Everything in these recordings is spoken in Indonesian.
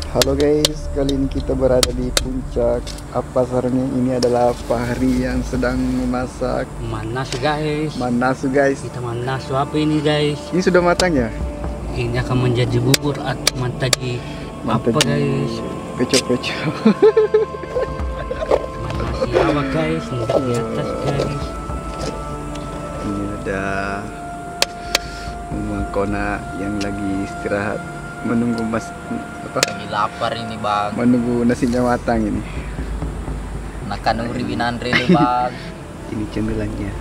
Halo guys, kali ini kita berada di puncak. Apa sarangnya? Ini adalah Fahri yang sedang memasak Manas guys. manasu guys. Kita manas apa ini guys? Ini sudah matang ya? Ini akan menjadi bubur atau mantaji apa guys? Pecok-pecok. Manasi apa guys? Nggak di atas guys. Ini ada Mama Kona yang lagi istirahat menunggu Lagi lapar ini bang. menunggu nasinya matang ini. Makan uri binandre nih bang. Ini cemilannya.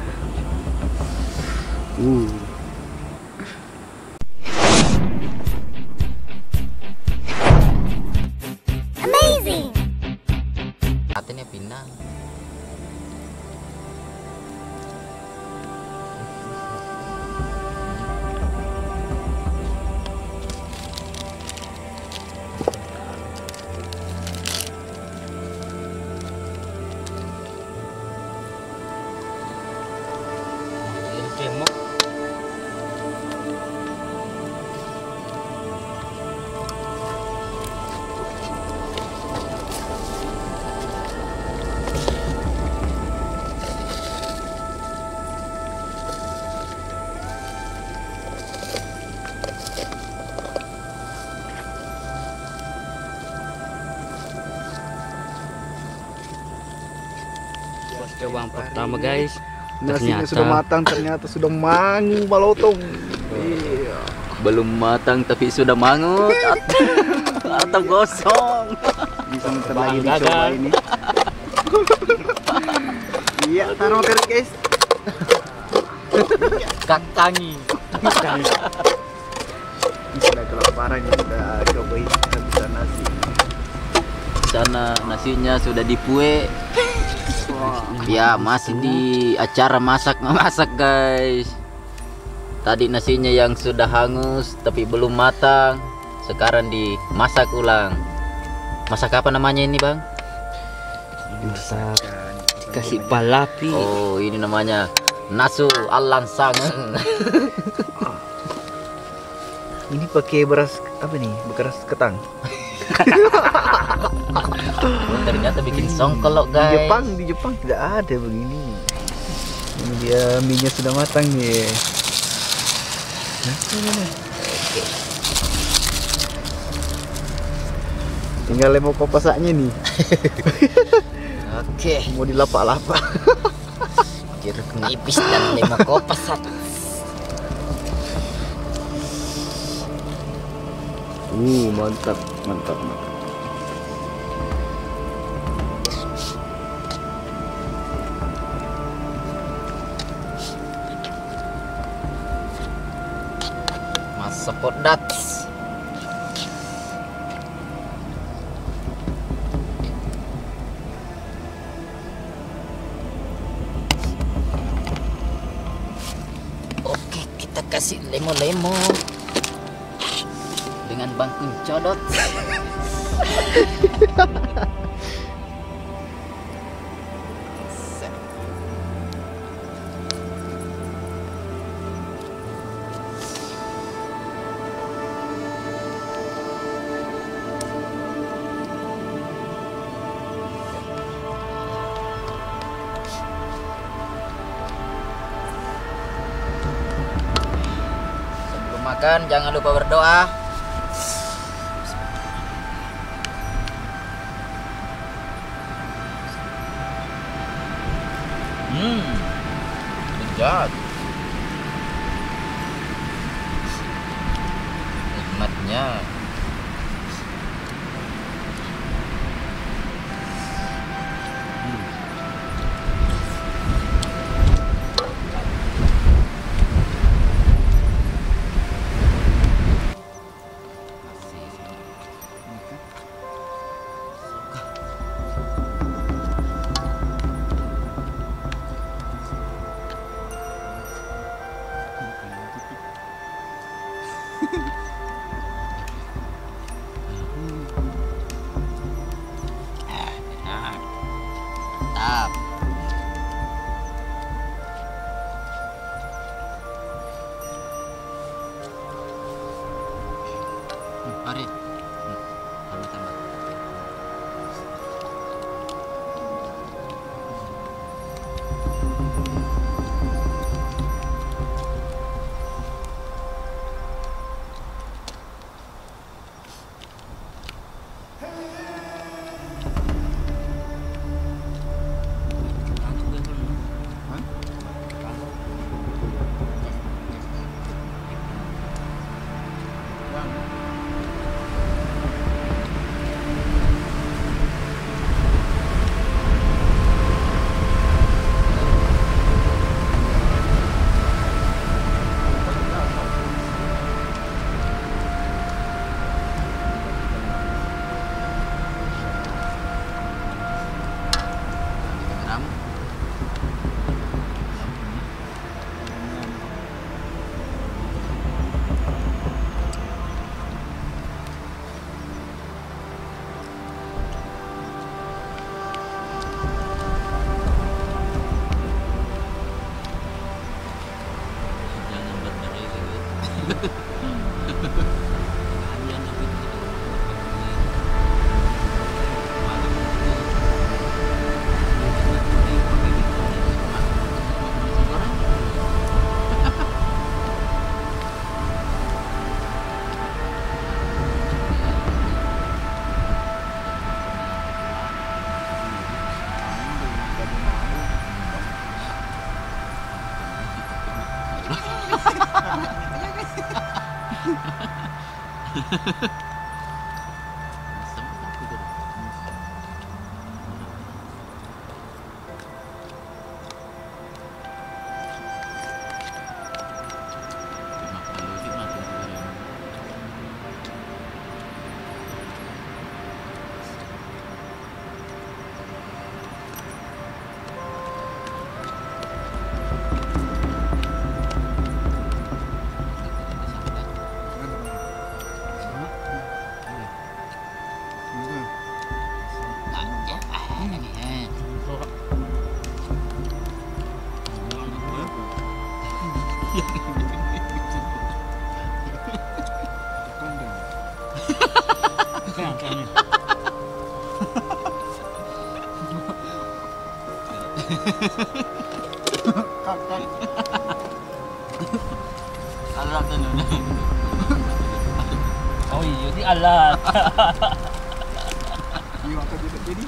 Katanya pinang. Ini cemok. Coba yang pertama guys. Nasinya sudah matang, ternyata sudah mangu balotong. Iya. Belum matang tapi sudah mangut atau gosong. Bisa sebentar lagi Bangga, dicoba kan? ini. Iya, taruh kerek guys. Kakangi. Ini sudah kelaparan ya, sudah cobain habisan nasi. Sana nasinya sudah dipue. Wah, Ya masih di acara masak guys. Tadi nasinya yang sudah hangus tapi belum matang, sekarang dimasak ulang. Masak apa namanya ini bang? Masak kasih palapi. Oh ini namanya nasu alangsang. ini pakai beras apa nih? Beras ketang. Oh, ternyata bikin songkolok Di guys. Jepang tidak ada begini. Ini dia minyak sudah matang nih. Tinggal lemo kopasaknya nih. Oke, Mau dilapak-lapak. jeruk nipis dan 5 kopas satu. Mantap, mantap, mantap. Mas sepodat. Oke, kita kasih lemo-lemo dengan bangku codot. Sebelum makan jangan lupa berdoa. Lezat. Nikmatnya. Mantap. Mari. Tambah-tambah. Oh iya, di alat. Iya, apa jadi?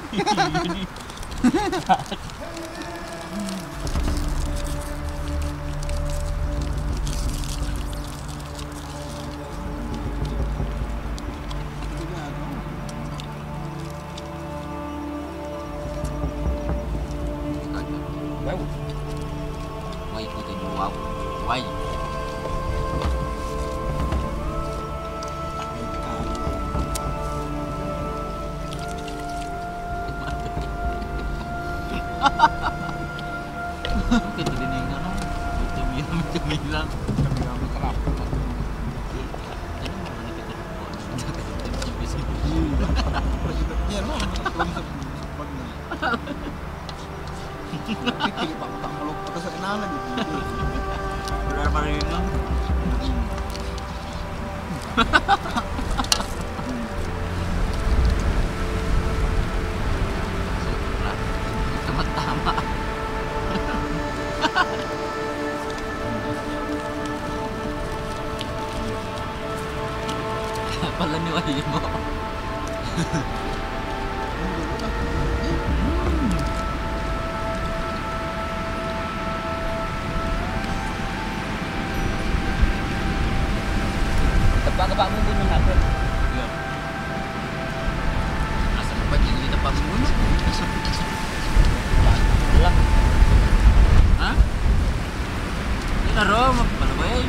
Quay của tình wow quay kita diningan macam bilang kerap Pikir Pak, kalau kesana lagi. berapa ini pertama pala ni wali mo Tepak-tepak mo gunung apa? iya asal bagi di tempat bunuh Lah, hah ini rom apa boy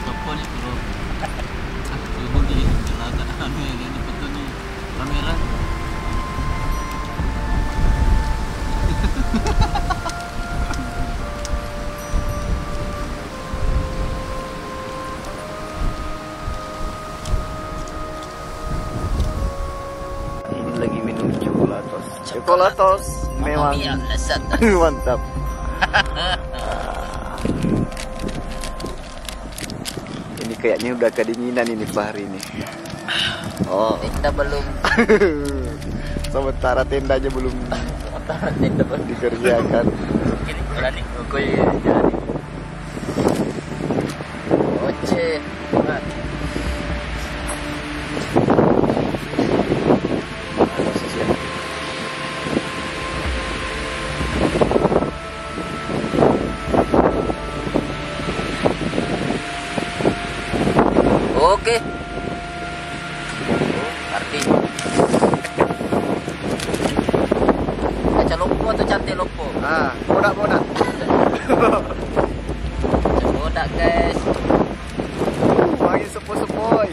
topo ni pero subuh di telaga anu yang ini betul ni kamera Ini lagi minum coklatos. Coklatos memang lezat mantap. Ini kayaknya udah kedinginan ini Pak hari ini. Oh, kita belum Sementara tendanya belum Tenda dikerjakan. Gini, berani. Oke, jadi. Oce. Nah. Oke. Arti. Kaca lopo atau cantik lopo? Ah, bodak. Bodak guys. Wangi sepoi-sepoi.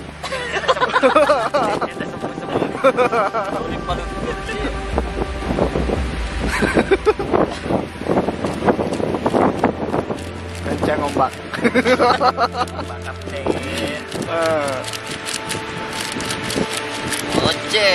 Kencang ombak. Ah. Oce.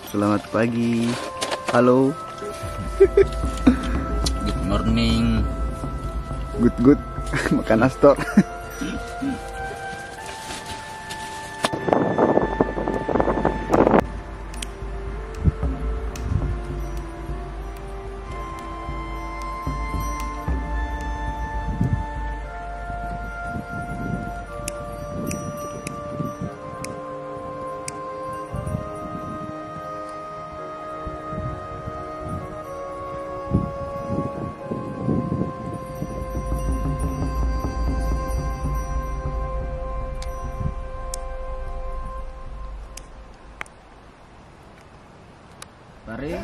Selamat pagi. Halo. Good morning. Good. Makan astor. Mari.